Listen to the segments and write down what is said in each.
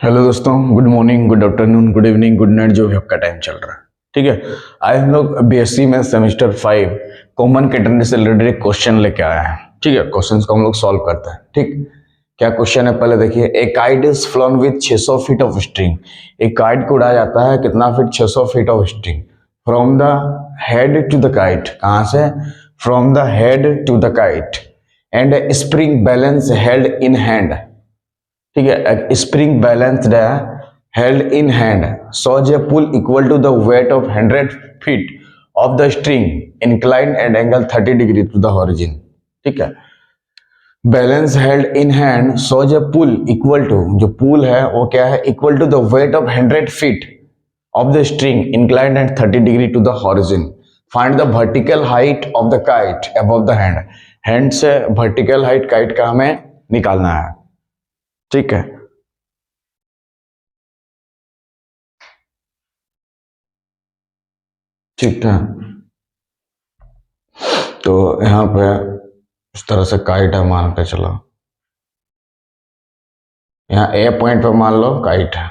Hello दोस्तों, good morning, good afternoon, good evening, good night, जो भी आपका टाइम चल रहा है। ठीक है। आज हम लोग बीएससी में सेमेस्टर 5 कॉमन कैटेगरी से रिलेटेड एक क्वेश्चन लेके आए हैं। ठीक है, क्वेश्चंस को हम लोग सॉल्व करते हैं। ठीक, क्या क्वेश्चन है पहले देखिए। A kite is flown with 600 feet of string. एक काइट को उड़ाया जाता है कितना feet? 600 feet of string. From the head to the kite, कहां से? From the head to the kite and spring balance held in hand. ठीक है, स्प्रिंग बैलेंस्ड है, held in hand, shows a pull equal to the weight of 100 feet of the string inclined at angle 30 degree to the horizon. ठीक है, balance held in hand shows a pull equal to, जो pull है वो क्या है? Equal to the weight of 100 feet of the string inclined at 30 degree to the horizon. Find the vertical height of the kite above the hand. Hand से vertical height kite का हमें निकालना है। ठीक है, ठीक है। तो यहाँ पे इस तरह से काइट है, मान के चलो। यहाँ ए पॉइंट पे मान लो काइट है।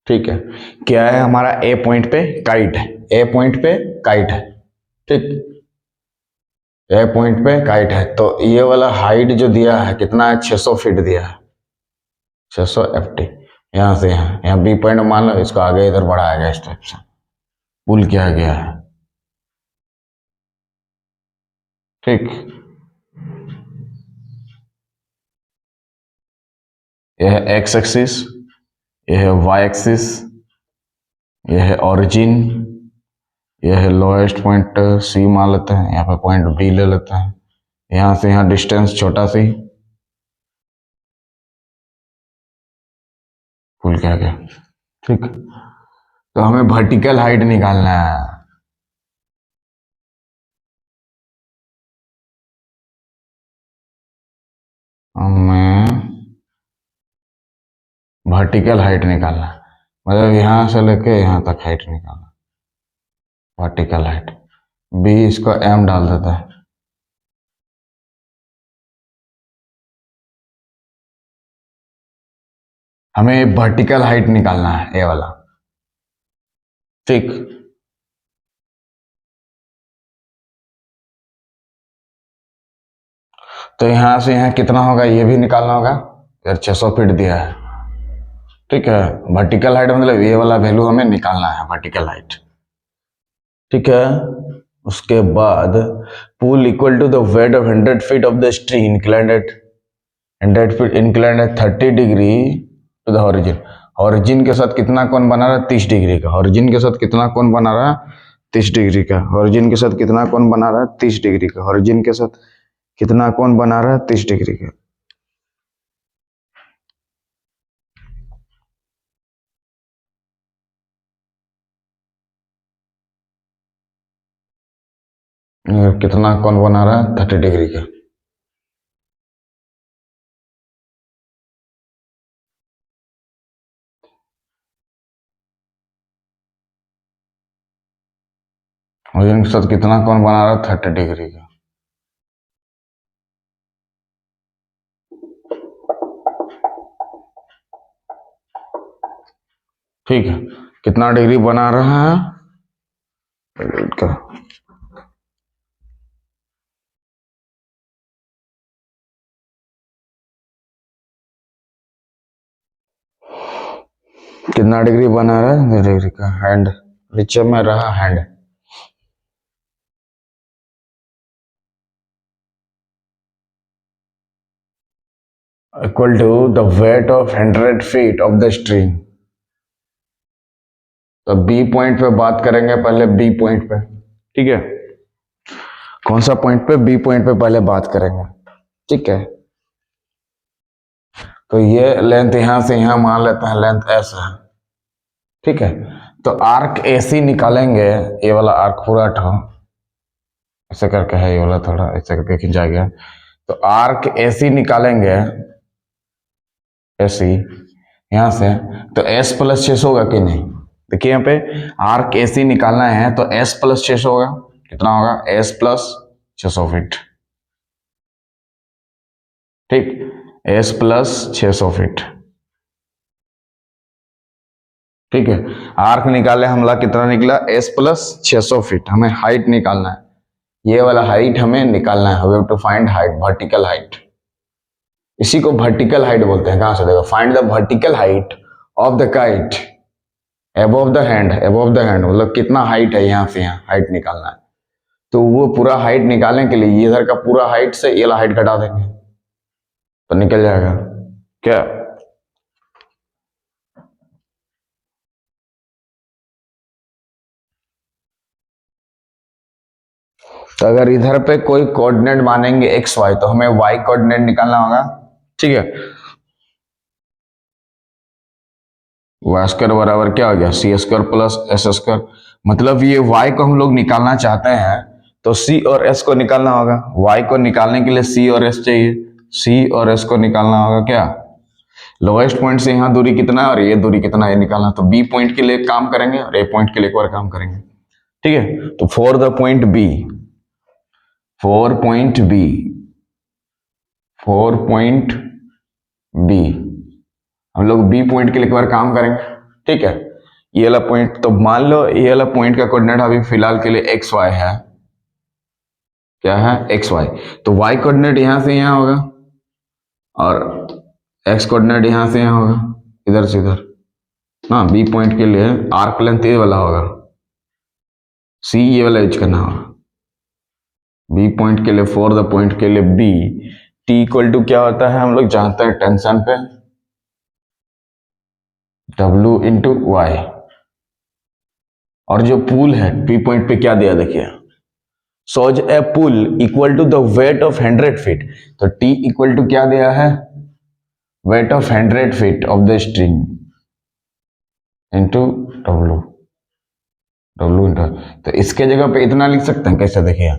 ठीक है, क्या है हमारा? ए पॉइंट पे काइट है। ए पॉइंट पे काइट है। ठीक, ए पॉइंट पे काइट है। तो ये वाला हाइट जो दिया है कितना है? 600 फीट दिया है, 600 FT। यहाँ से यहाँ बी पॉइंट मान लो, इसको आगे इधर बढ़ाया गया इस टाइप से, पुल किया गया है। ठीक, यह है एक्स एक्सिस, यह है वाई एक्सिस, यह है ओरिजिन, यह है लोएस्ट पॉइंट सी मान लेते हैं, यहाँ पे पॉइंट बी ले लेते हैं। यहाँ से यहाँ डिस्टेंस छोटा सी, फुल क्या गया। ठीक, तो हमें वर्टिकल हाइट निकालना है। हमें वर्टिकल हाइट निकालना है, मतलब यहाँ से लेके यहाँ तक हाइट निकालना, वर्टिकल हाइट। बी इसको एम डाल देता है। हमें वर्टिकल हाइट निकालना है, ये वाला। ठीक, तो यहाँ से यहाँ कितना होगा ये भी निकालना होगा। यार 600 फीट दिया है। ठीक है, वर्टिकल हाइट मतलब ये वाला वैल्यू हमें निकालना है, वर्टिकल हाइट। ठीक है, उसके बाद pull equal to the weight of 100 feet of the string inclined at 100 feet inclined at 30 degree to the horizon. Horizon के साथ कितना कोण बना रहा है? 30 डिग्री का। हॉरिजन के साथ कितना कोण बना रहा है? 30 डिग्री का। हॉरिजन के साथ कितना कोण बना रहा है? 30 डिग्री का। हॉरिजन के साथ कितना कोण बना रहा है? 30 डिग्री का। कितना कोण बना रहा है? 30 डिग्री का। हॉरिजन के साथ कितना कोण बना रहा है? 30 डिग्री का। ठीक है, कितना डिग्री बना रहा है? कितना डिग्री बना रहा है? डिग्री का। हैंड नीचे में रहा, hand equal to the weight of 100 feet of the string. तो बी पॉइंट पे बात करेंगे पहले, बी पॉइंट पे। ठीक है, कौन सा पॉइंट पे? बी पॉइंट पे पहले बात करेंगे। ठीक है, तो ये लेंथ यहां से यहां मान लेते हैं, लेंथ एस है। ठीक है, तो आर्क एसी निकालेंगे। ये वाला आर्क पूरा ठो ऐसे करके है, ये वाला थोड़ा ऐसे करके खिंचा गया। तो आर्क एसी निकालेंगे, एसी यहां से, तो एस प्लस 600 होगा कि नहीं? देखिए यहाँ पे आर्क एसी निकालना है तो एस प्लस 600 होगा। कितना होगा? S plus 600 feet. ठीक, एस प्लस 600 फीट। ठीक है, आर्क निकाले हमला कितना निकला, एस प्लस 600 फीट। हमें हाइट निकालना है, ये वाला हाइट हमें निकालना है। Have to find height, vertical height. इसी को वर्टिकल हाइट बोलते हैं। कहां से देखो, find the vertical height of the kite above the hand. Above the hand मतलब कितना हाइट है, यहां से यहां हाइट निकालना है। तो वो पूरा हाइट निकालने के लिए इधर का पूरा हाइट से ये वाला हाइट घटा देंगे तो निकल जाएगा क्या। तो अगर इधर पे कोई कोऑर्डिनेट मानेंगे एक्स वाई तो हमें वाई कोऑर्डिनेट निकालना होगा। ठीक है, वाई स्क्वायर बराबर क्या हो गया, सी स्क्वायर प्लस एस स्क्वायर। मतलब ये वाई को हम लोग निकालना चाहते हैं तो सी और एस को निकालना होगा। वाई को निकालने के लिए सी और एस चाहिए, सी और एस को निकालना होगा क्या, लोएस्ट पॉइंट से यहाँ दूरी कितना है और ये दूरी कितना है निकालना। तो बी पॉइंट के लिए काम करेंगे और ए पॉइंट के लिए एक बार काम करेंगे। ठीक है, तो for the point B, for point B, for point B हम लोग बी पॉइंट के लिए एक बार काम करेंगे। ठीक है, ये वाला पॉइंट, तो मान लो ये वाला पॉइंट का कोऑर्डिनेट अभी फिलहाल के लिए एक्स वाई है। क्या है, एक्स वाई। तो वाई कोऑर्डिनेट यहां से यहां होगा और एक्स कोऑर्डिनेट यहां से यहां होगा, इधर से इधर। हाँ, बी पॉइंट के लिए आर्क लेंथ ये वाला होगा, सी ये वाला यूज करना होगा। बी पॉइंट के लिए, फॉर द पॉइंट के लिए बी, टी इक्वल टू क्या होता है हम लोग जानते हैं टेंशन पे, W इंटू वाई। और जो पुल है बी पॉइंट पे क्या दिया देखिए, shows a pull equal to the weight of 100 feet. तो T इक्वल टू क्या दिया है, weight of 100 feet of the string into W, W into. तो इसके जगह पे इतना लिख सकते हैं, कैसे देखिए,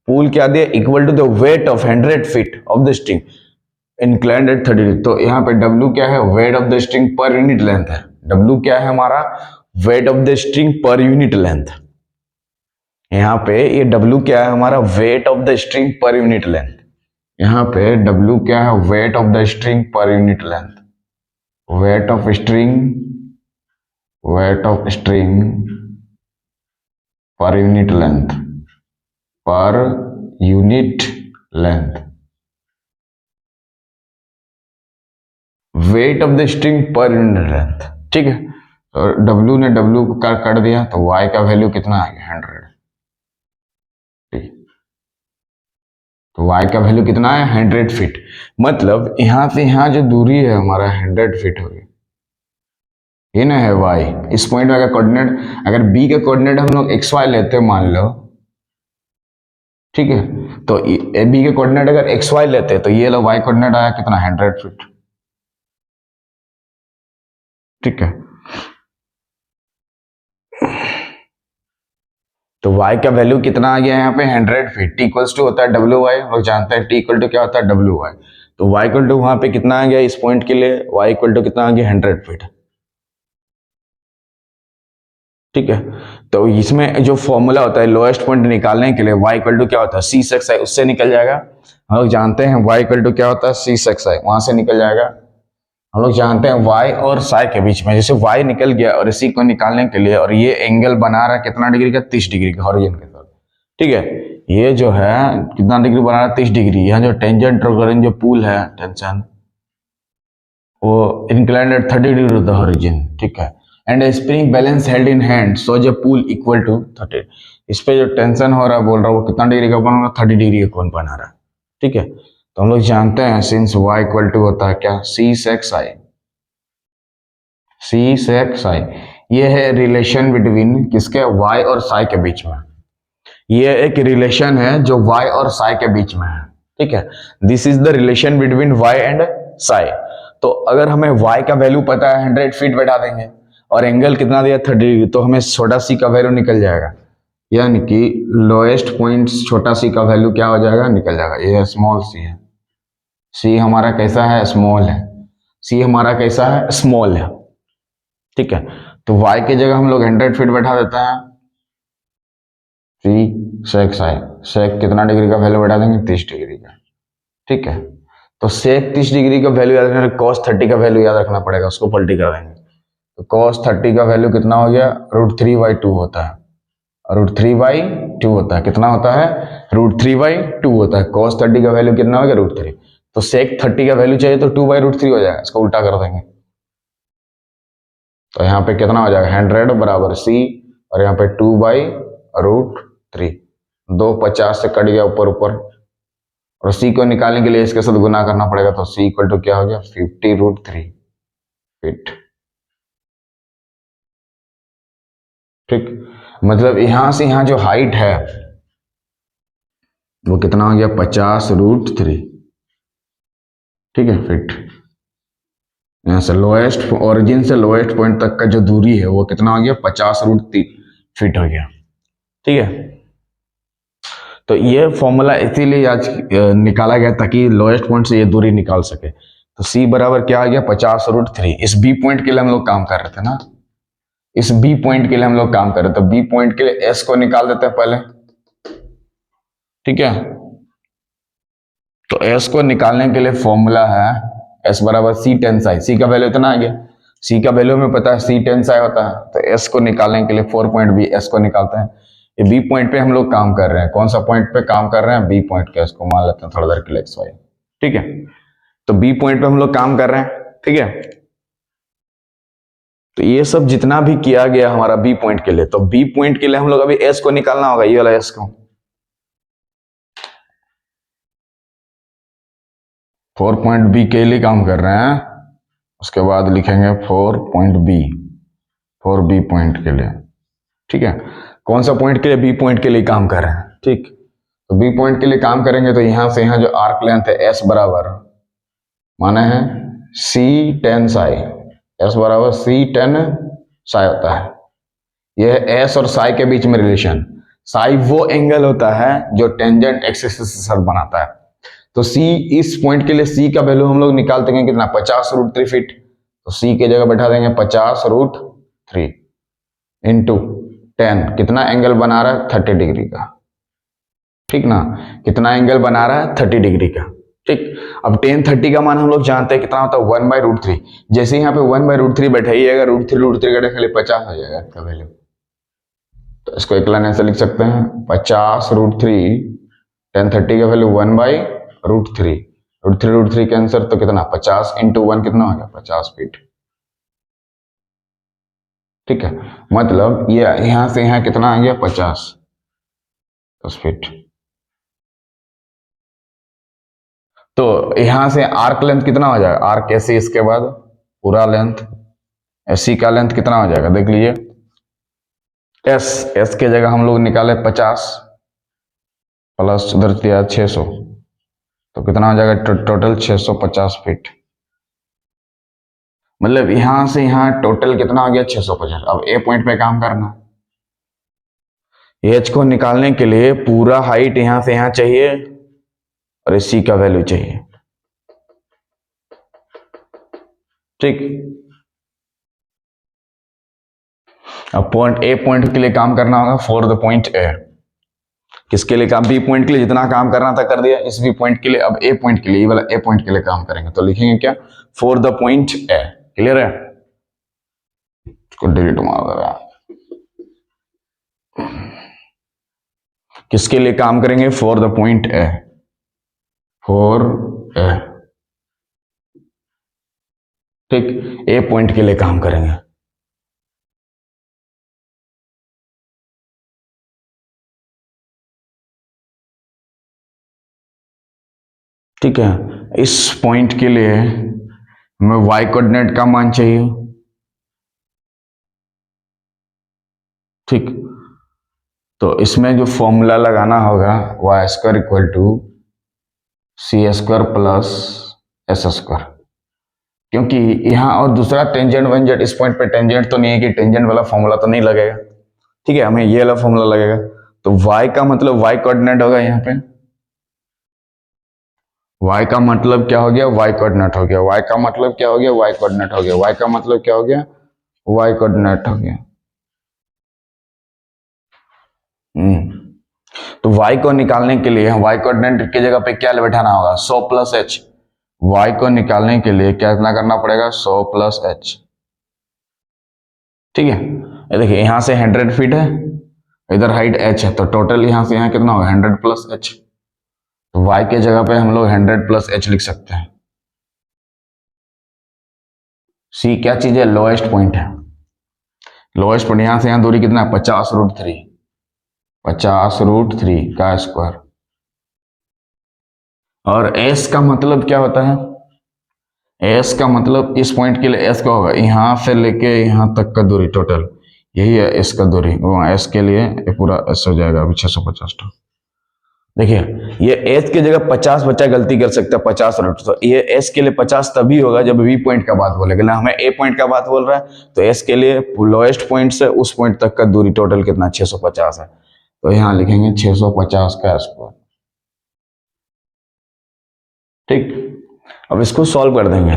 पुल क्या दिया, equal to the weight of 100 feet of the string inclined at 30 degree. तो यहाँ पे W क्या है, weight of the string per unit length है। W क्या है हमारा, weight of the string per unit length. यहाँ पे ये W क्या है हमारा, weight of the string per unit length. यहाँ पे W क्या है, weight of the string per unit length. Weight of string, weight of string per unit length, पर unit length, wait of the string per unit length. ठीक है, तो W ने W को कर दिया तो Y का वैल्यू कितना आ गया, 100। ठीक, तो Y का वैल्यू कितना है, 100 फीट। मतलब यहां से यहां जो दूरी है हमारा 100 फीट हो गई, ये ना है Y। इस पॉइंट में अगर कोऑर्डिनेट, अगर B का कोऑर्डिनेट हम लोग XY लेते मान लो, ठीक है, तो B के कोऑर्डिनेट अगर XY लेते तो ये लो Y कोऑर्डिनेट आया कितना, 100 फीट। ठीक है, तो y का वैल्यू कितना आ गया यहाँ पे, 100 फीट। टी इक्वल्स टू होता है डब्ल्यू वाई, हम लोग जानते हैं टी इक्वल टू क्या होता है, डब्ल्यू वाई। तो y इक्वल टू वहां पे कितना आ गया इस पॉइंट के लिए, y इक्वल टू कितना आ गया, 100 फीट। ठीक है, तो इसमें जो फॉर्मूला होता है लोएस्ट पॉइंट निकालने के लिए, y इक्वल टू क्या होता है, सी सेक्स आई, उससे निकल जाएगा। हम लोग जानते हैं y इक्वल टू क्या होता है, सी सेक्स आई, वहां से निकल जाएगा। हम लोग जानते हैं y और साई के बीच में, जैसे y निकल गया और इसी को निकालने के लिए, और ये एंगल बना रहा है कितना डिग्री का, 30 डिग्री का हॉरिजॉन के साथ। ठीक है, ये जो है कितना डिग्री बना रहा है, 30 डिग्री। यहाँ जो टेंजेंट और जो पुल है टेंशन, वो inclined at 30 degree the horizon. ठीक है, and spring balance held in hand shows a pull equal to 30। इस पे जो टेंशन हो रहा है बोल रहा है वो कितना डिग्री का बना रहा है, 30 डिग्री का कौन बना रहा है। ठीक है, तो हम लोग जानते हैं सिंस y इक्वल टू होता है क्या, सी सेक्स आई, सी सेक्स आई। ये है रिलेशन बिटवीन किसके, y और साई के बीच में। ये एक रिलेशन है जो y और साई के बीच में है। ठीक है, this is the relation between y and Sai. तो अगर हमें y का वैल्यू पता है 100 फीट बैठा देंगे और एंगल कितना दिया 30 डिग्री, तो हमें छोटा सी का वैल्यू निकल जाएगा। यानी कि लोएस्ट पॉइंट छोटा सी का वैल्यू क्या हो जाएगा, निकल जाएगा। ये स्मॉल सी है, सी हमारा कैसा है, स्मॉल है। सी हमारा कैसा है, स्मॉल है। ठीक है, तो y की जगह हम लोग 100 फीट बैठा देते हैं, सी सेक साई, सेक कितना डिग्री का वैल्यू बैठा देंगे, 30 डिग्री का। ठीक है, तो सेक 30 डिग्री का वैल्यू याद रखना, कॉस 30 का वैल्यू याद रखना पड़ेगा, उसको पलटी कर देंगे। तो कॉस 30 का वैल्यू कितना हो गया, √3/2 होता है, √3/2 होता है, कितना होता है, √3/2 होता है। कॉस 30 का वैल्यू कितना हो गया, √3। तो सेक 30 का वैल्यू चाहिए तो 2/√3 हो जाएगा, इसको उल्टा कर देंगे। तो यहाँ पे कितना हो जाएगा, 100 बराबर c, और यहाँ पे 2/√3, 2 50 से कट गया ऊपर ऊपर, और c को निकालने के लिए इसके साथ गुना करना पड़ेगा, तो c इक्वल टू क्या हो गया, 50√3 फीट। ठीक, मतलब यहां से यहां जो हाइट है वो कितना हो गया, 50√3, ठीक है, फीट। यहाँ से लोएस्ट ओरिजिन से लोएस्ट पॉइंट तक का जो दूरी है वो कितना हो गया, 50√3 फीट हो गया, ठीक है। तो ये फॉर्मूला इसीलिए आज निकाला गया ताकि लोएस्ट पॉइंट से ये दूरी निकाल सके। तो c बराबर क्या आ गया, 50√3। इस b पॉइंट के लिए हम लोग काम कर रहे थे ना, इस b पॉइंट के लिए हम लोग काम कर रहे थे, तो b पॉइंट के लिए s को निकाल देते हैं पहले, ठीक है। तो s को निकालने के लिए फॉर्मूला है s बराबर c tan psi। c का वैल्यू इतना आ गया, c का वैल्यू हमें पता है c tan psi होता है, तो s को निकालने के लिए 4 पॉइंट b, s को निकालते हैं। ये b पॉइंट पे हम लोग काम कर रहे हैं, कौन सा पॉइंट पे काम कर रहे हैं, b पॉइंट के, इसको मान लेते हैं थोड़ा देर के लिए xy, ठीक है। तो b पॉइंट पे हम लोग काम कर रहे हैं, ठीक है। तो ये सब जितना भी किया गया हमारा b पॉइंट के लिए, तो b पॉइंट के लिए हम लोग अभी s को निकालना होगा, ये वाला s को। 4 पॉइंट b के लिए काम कर रहे हैं, उसके बाद लिखेंगे 4 पॉइंट b, 4b पॉइंट के लिए, ठीक है। कौन सा पॉइंट के लिए, b पॉइंट के लिए काम कर रहे हैं, ठीक। तो b पॉइंट के लिए काम करेंगे तो यहां से यहां जो आर्क लेंथ है s बराबर माने है c tan psi, s बराबर c tan psi होता है। यह s और psi के बीच में रिलेशन, psi वो एंगल होता है जो टेंजेंट एक्सिस से सर बनाता है। तो c, इस पॉइंट के लिए c का वैल्यू हम लोग निकाल देंगे कितना, 50√3 फीट। तो c की जगह बैठा देंगे 50√3 इंटू 10, कितना एंगल बना रहा है, 30 डिग्री का, ठीक ना, कितना एंगल बना रहा है, 30 डिग्री का, ठीक। अब tan 30 का मान हम लोग जानते हैं कितना होता है, 1/√3। जैसे यहाँ पे 1/√3 बैठाइएगा, √3 कटे खाली 50 हो जाएगा इसका वैल्यू। तो इसको एक लाइन ऐसे लिख सकते हैं, 50√3, tan 30 का वैल्यू 1/√3, √3 के आंसर तो कितना, 50 इंटू 1 कितना हो गया, 50 फीट, ठीक है। मतलब ये यहां से यहां कितना आ गया, 50 फीट। तो यहां से आर्क लेंथ कितना हो जाएगा, आर्क ऐसे, इसके बाद पूरा लेंथ, एसी का लेंथ कितना हो जाएगा, देख लीजिए। एस के जगह हम लोग निकाले 50 प्लस उधर दिया 600, तो कितना हो जाएगा, टोटल 650 फीट। मतलब यहां से यहां टोटल कितना हो गया, 650। अब ए पॉइंट पे काम करना, एच को निकालने के लिए पूरा हाइट यहां से यहां चाहिए और सी का वैल्यू चाहिए, ठीक। अब पॉइंट ए पॉइंट के लिए काम करना होगा फॉर द पॉइंट ए। किसके लिए काम, बी पॉइंट के लिए जितना काम करना था कर दिया, इस बी पॉइंट के लिए अब ए पॉइंट के लिए, ये वाला ए पॉइंट के लिए काम करेंगे। तो लिखेंगे क्या, for the point A, clear है, इसको डिलीट मार देगा। किसके लिए काम करेंगे, for the point A, for a, ठीक, ए पॉइंट के लिए काम करेंगे। ठीक है, इस पॉइंट के लिए हमें y कोऑर्डिनेट का मान चाहिए, ठीक। तो इसमें जो फॉर्मूला लगाना होगा, y² equal to c² plus s², क्योंकि यहाँ और दूसरा टेंजेंट वेंजेंट, इस पॉइंट पे टेंजेंट तो नहीं है कि टेंजेंट वाला फॉर्मूला तो नहीं लगेगा, ठीक है, हमें ये वाला फॉर्मूला लगेगा। तो y का मतलब y कोऑर्डिनेट होगा, यहाँ पे y का मतलब क्या हो गया, y कोऑर्डिनेट हो गया, y का मतलब क्या हो गया, y कोऑर्डिनेट हो गया, y का मतलब क्या हो गया, y कोऑर्डिनेट हो गया। तो y को निकालने के लिए y कोऑर्डिनेट की जगह पे क्या बैठाना होगा, 100 + h, y को निकालने के लिए कितना करना पड़ेगा, 100 प्लस h। ठीक है, ये देखिए यहां से 100 फीट है, इधर हाइट h है, तो टोटल यहां से यहां कितना होगा, 100 प्लस h। तो y के जगह पे हम लोग 100 प्लस h लिख सकते हैं। c क्या चीज है, लोएस्ट पॉइंट है। लोएस्ट पॉइंट यहां से यहां दूरी कितना है, 50√3, 50√3 का स्क्वायर। और s का मतलब क्या होता है, s का मतलब इस पॉइंट के लिए s का होगा यहां से लेके यहां तक का दूरी, टोटल यही है s का दूरी। वो s के लिए ये पूरा s हो जाएगा अभी 650 तो। देखिए ये s की जगह 50 बच्चा गलती कर सकता है, 50√, तो ये s के लिए 50 तभी होगा जब v पॉइंट का बात बोलेगा ना, हमें a पॉइंट का बात बोल रहा है, तो s के लिए लोएस्ट पॉइंट से उस पॉइंट तक का दूरी टोटल कितना, 650 है। तो यहाँ लिखेंगे 650 का स्क्वायर। ठीक, अब इसको सॉल्व कर देंगे,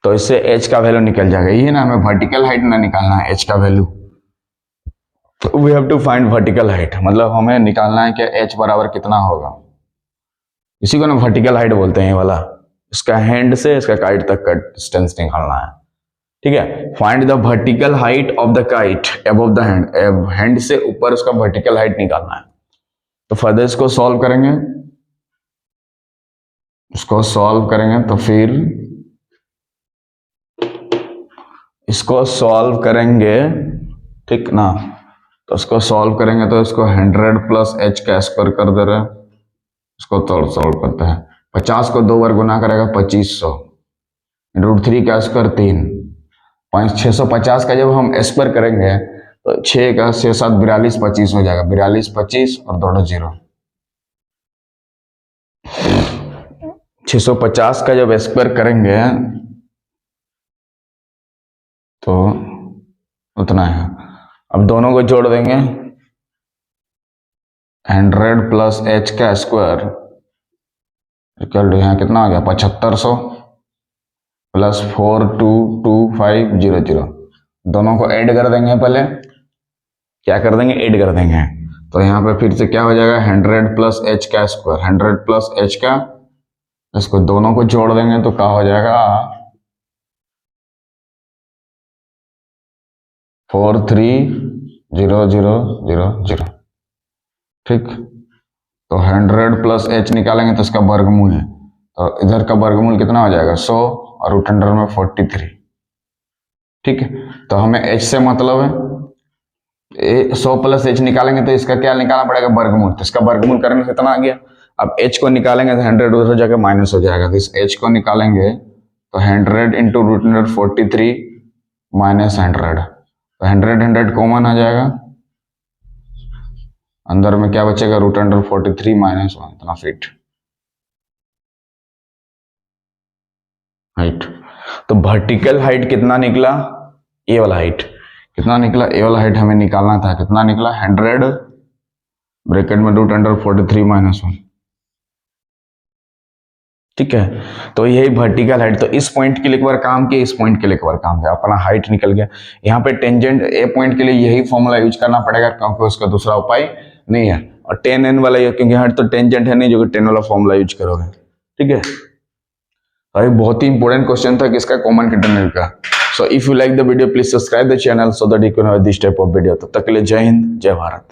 तो इससे h का वैल्यू निकल जाएगा। ये ना हमें वर्टिकल हाइट ना निकालना है, h का value, we have to find vertical height, मतलब हमें निकालना है कि h बराबर कितना होगा। इसी को ना वर्टिकल हाइट बोलते हैं, ये वाला, इसका हैंड से इसका काइट तक का डिस्टेंस निकालना है। ठीक है, find the vertical height of the kite above the hand, hand से ऊपर उसका वर्टिकल हाइट निकालना है। तो फर्दर इसको सॉल्व करेंगे, इसको सॉल्व करेंगे तो फिर इसको सॉल्व करेंगे, ठीक ना, तो इसको सॉल्व करेंगे तो इसको 100 प्लस h का स्क्वायर कर दे रहे हैं। इसको तो सॉल्व करते हैं, 50 को 2 बार गुना करेगा 2500, √3 का स्क्वायर 3, 650 का जब हम स्क्वायर करेंगे तो 6 का 6 7 42 25 हो जाएगा, 42 25 और दोनों 0। 650 का जब स्क्वायर करेंगे तो उतना है। अब दोनों को जोड़ देंगे, 100 प्लस h का स्क्वायर इक्वल टू यहाँ कितना हो गया, 7500 प्लस 422500। दोनों को ऐड कर देंगे, पहले क्या कर देंगे, ऐड कर देंगे। तो यहाँ पे फिर से क्या हो जाएगा, 100 प्लस h का स्क्वायर, 100 प्लस h का, इसको दोनों को जोड़ देंगे तो क्या हो जाएगा, 430000। ठीक, तो 100 प्लस h निकालेंगे तो इसका वर्गमूल, तो इधर का वर्गमूल कितना हो जाएगा, 100 और रूट अंडर में 43। ठीक है, तो हमें h से मतलब है, 100 प्लस h निकालेंगे तो इसका क्या निकालना पड़ेगा, वर्गमूल। तो इसका वर्गमूल करने से कितना आ गया। अब h को निकालेंगे तो 100 उधर जाकर माइनस हो जाएगा, तो इस h को निकालेंगे तो 100 इंटू रूट अंडर 43 माइनस 100, तो 100 कॉमन आ जाएगा, अंदर में क्या बचेगा, रूट अंडर 43 माइनस 1, इतना फीट हाइट। तो वर्टिकल हाइट कितना निकला, ये वाला हाइट कितना निकला, ये वाला हाइट हमें निकालना था, कितना निकला, 100 ब्रैकेट में रूट अंडर 43 माइनस 1। ठीक है, तो यही वर्टिकल हाइट। तो इस पॉइंट के लिए एक बार काम किया, इस पॉइंट के लिए एक बार काम किया, अपना हाइट निकल गया। यहाँ पे टेंजेंट ए पॉइंट के लिए यही फॉर्मूला यूज करना पड़ेगा, क्योंकि उसका दूसरा उपाय नहीं है। और tan n वाला ये, क्योंकि हाइट तो टेंजेंट है नहीं जो कि tan वाला फॉर्मूला यूज करोगे। ठीक है, भाई बहुत ही इंपॉर्टेंट क्वेश्चन था किसका, कॉमन कंटेनर का। So if you like the video please subscribe the channel so that you can have this type of video. तब तक के लिए जय हिंद, जय भारत।